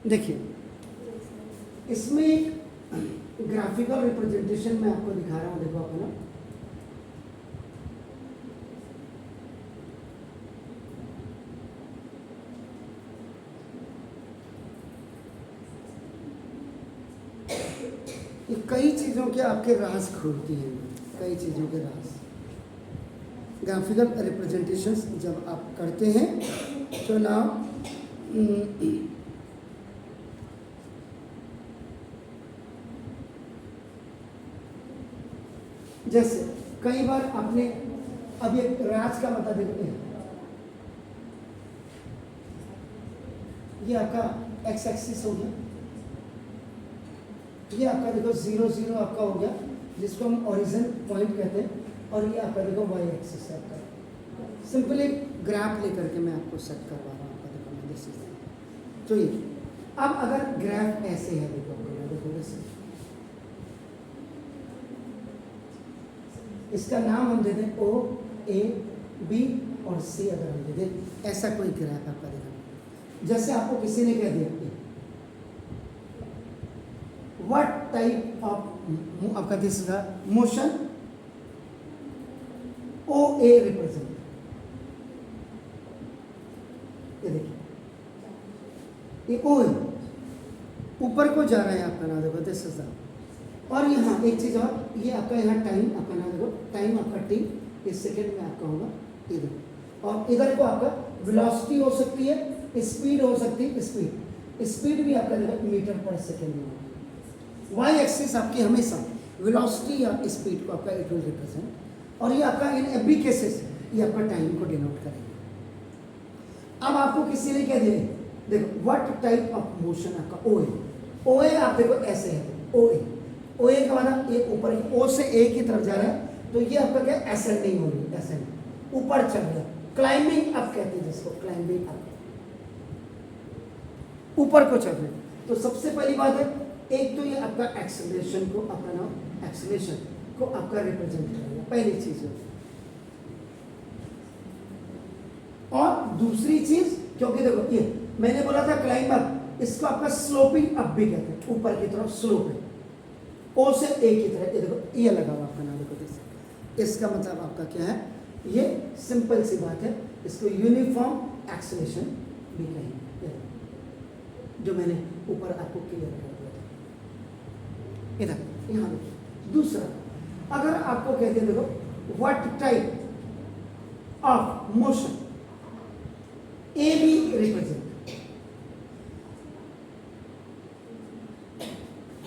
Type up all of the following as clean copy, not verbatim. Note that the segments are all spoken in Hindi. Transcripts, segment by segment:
देखिए इसमें एक ग्राफिकल रिप्रेजेंटेशन मैं आपको दिखा रहा हूँ, देखो अपना ये कई चीज़ों के आपके राज खोलती हैं, कई चीज़ों के राज। ग्राफिकल रिप्रेजेंटेशंस जब आप करते हैं तो ना जैसे कई बार आपने अब ये राज का बता देते हैं, ये आपका एक्स एक्सिस हो गया, ये आपका देखो 0 0 आपका हो गया जिसको हम ओरिजिन पॉइंट कहते हैं, और ये आपका देखो वाई एक्सिस है आपका। सिंपली ग्राफ लेकर के मैं आपको सेट करवा रहा हूँ आपका, देखो मैं दिस इज तो ये अब अगर ग्राफ ऐसे है देखो देखो वैसे, इसका नाम हम दे दें ओ ए बी और सी, अगर हम दे दें ऐसा कोई ग्राफ आपका देखो। जैसे आपको किसी ने कह दिया व्हाट टाइप ऑफ आपका this is motion O A represent, ये देखिए ये ओ है, ऊपर को जा रहा है आपका ना, देखो दिस इज और यहाँ एक चीज और, ये आपका यहाँ टाइम आपका ना देखो, टाइम आपका टी इस सेकेंड में आपका होगा इधर, और इधर को आपका वेलोसिटी हो सकती है, स्पीड हो सकती है, स्पीड भी आपका देखो मीटर पर सेकेंड में होगा। वाई एक्सिस आपकी हमेशा वेलोसिटी या स्पीड को आपका इट विल रिप्रेजेंट, और ये आपका इन एवरी केसेस ये आपका टाइम को डिनोट करेगा। अब आपको किसी ने कह दिया देखो व्हाट टाइप ऑफ मोशन आपका ओ ए, ओ ए आप देखो ऐसे है ओ ए, ओ ए का मतलब ये ऊपर ओ से ए की तरफ जा रहा है, तो ये आपका क्या एसेंडिंग हो रही है, एसेंडिंग ऊपर चढ़ रहा है, क्लाइंबिंग अप कहते हैं जिसको, क्लाइंबिंग अप ऊपर को चढ़ रहे हैं। तो सबसे पहली बात है एक तो ये आपका एक्सेलरेशन को आपका नाम एक्सेलरेशन को आपका रिप्रेजेंट करेगा, पहली चीज है। और दूसरी चीज क्योंकि देखो ये मैंने बोला था क्लाइंब अप, इसको आपका स्लोपिंग अप भी कहते हैं, ऊपर की तरफ स्लोप है ओ से ए की तरह, ये देखो ये लगा हुआ आपका नाम देखो दिस, इसका मतलब आपका क्या है, ये सिंपल सी बात है, इसको यूनिफॉर्म एक्सेलरेशन भी कहेंगे, जो मैंने ऊपर आपको क्लियर कर दिया था। इधर यहाँ देखिए दूसरा, अगर आपको कहते हैं देखो what type of motion A B represent,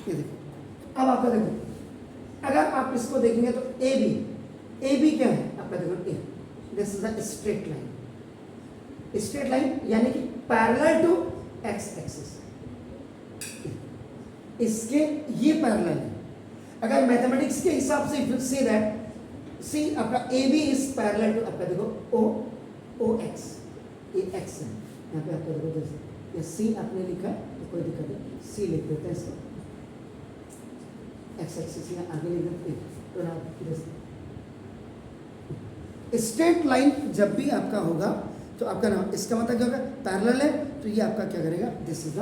ये देखिए अब आपका देखो अगर आप इसको देखेंगे तो ए बी क्या है आपका देखो A, this is a straight line, straight line यानी कि पैरेलल टू एक्स एक्सिस, इसके ये पैरेलल है। अगर मैथमेटिक्स के हिसाब से if you see that C आपका A B is parallel to आपका देखो ओ एक्स, ये एक्स है यहाँ पे आपका देखो जैसे ये सी आपने लिखा है तो कोई दिक्कत नहीं, सी लिख देते हैं इसको, एक्स एक्सिस या आगे लिख देते तो स्ट्रेट लाइन जब भी आपका होगा तो आपका नाम, इसका मतलब क्या होगा पैरेलल है, तो ये आपका क्या करेगा this is the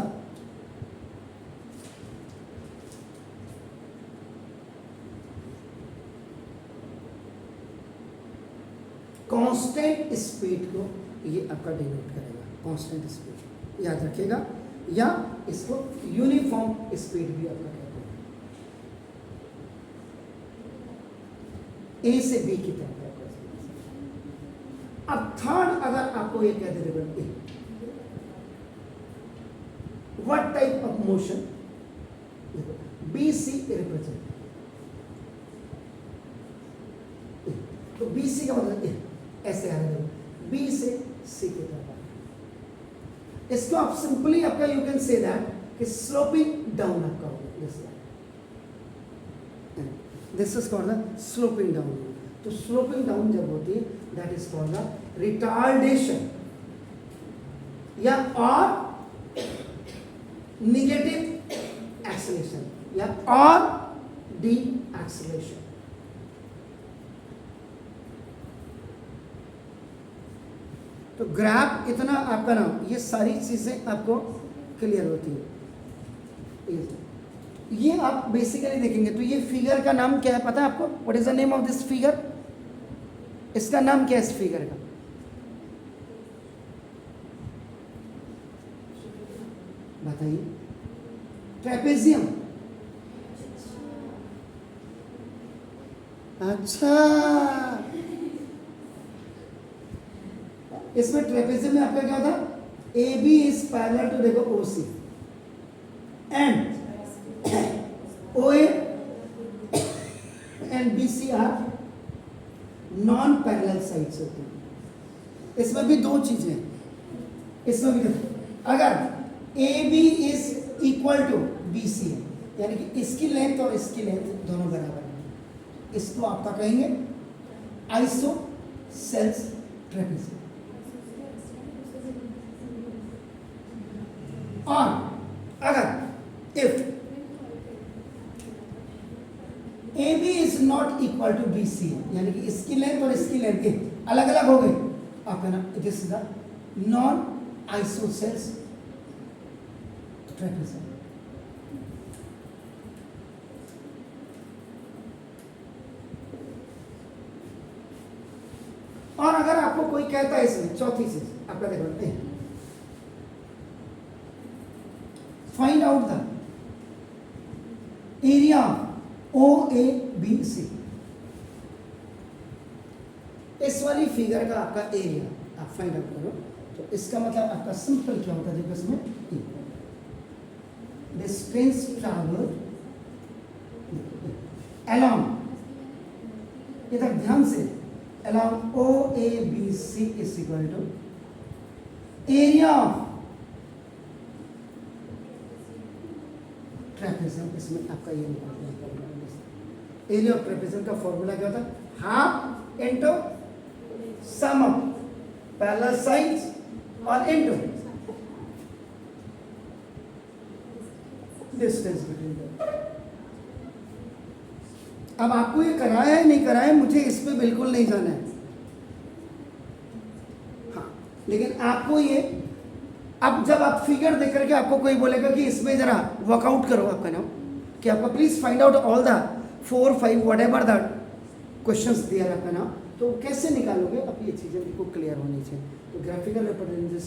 constant speed को ये आपका डिनोट करेगा, कांस्टेंट स्पीड याद रखिएगा, या इसको यूनिफॉर्म स्पीड भी आपका कहते हैं, ए से बी की तरफ। अब थर्ड अगर आपको ये कह दे what type of motion B C represent, तो बी सी का मतलब ऐसे आ रहा है बी से सी की तरफ, इसको आप सिंपली आपका यू कैन से दैट कि स्लोपिंग डाउन आपका होगा, this is called the sloping down. तो स्लोपिंग डाउन जब होती है that is called the retardation या और निगेटिव एक्सेलरेशन या और डी एक्सेलरेशन। तो ग्राफ इतना आपका नाम, ये सारी चीजें आपको क्लियर होती है। ये आप बेसिकली देखेंगे तो ये फिगर का नाम क्या है पता है आपको? What is the name of this figure? इसका नाम क्या है इस फिगर का? बताइए। ट्रेपेजियम। अच्छा, इसमें ट्रेपेजियम में आपका क्या होता है? A B is parallel to देखो O C and O A and B C are non parallel sides होती हैं। इसमें भी दो चीजें हैं, इसमें भी देखो, अगर A B is equal to B C है, यानी कि इसकी लेंथ और इसकी लेंथ दोनों बराबर है, इसको आपका कहेंगे आइसोसेल्स ट्रेपेजियम। और अगर if A B is not equal to B C, यानी कि इसकी लेंथ और इसकी लेंथ अलग अलग हो गई, आपका ना this is the non isosceles trapezium. और अगर आपको कोई कहता है इसमें चौथी चीज आपका देखते हैं, find out the area O A B C, इस वाली फिगर का आपका एरिया आप फाइंड आउट करो, तो इसका मतलब आपका सिंपल क्या होता है? देखो इसमें डिस्टेंस ट्रैवल्ड अलोंग, इधर ध्यान से, along O A B C is equal to area of trapezium. इसमें आपका ये निकालना, एरिया ऑफ ट्रेपेजियम का फॉर्मूला क्या होता है? Half into sum of parallel sides और इंटू डिस्टेंस बिटवीन देम। अब आपको ये कराया है नहीं कराया, मुझे इस पे बिल्कुल नहीं जाना है, हाँ, लेकिन आपको ये, अब जब आप फिगर देख करके आपको कोई बोलेगा कि इसमें जरा वर्कआउट करो, आपका नाम कि आपका please find out all the 4 5 what ever the questions दिया आपका नाम, तो कैसे निकालोगे? अब ये चीजें बिल्कुल क्लियर होनी चाहिए। तो ग्राफिकल रिप्रेजेंटेशन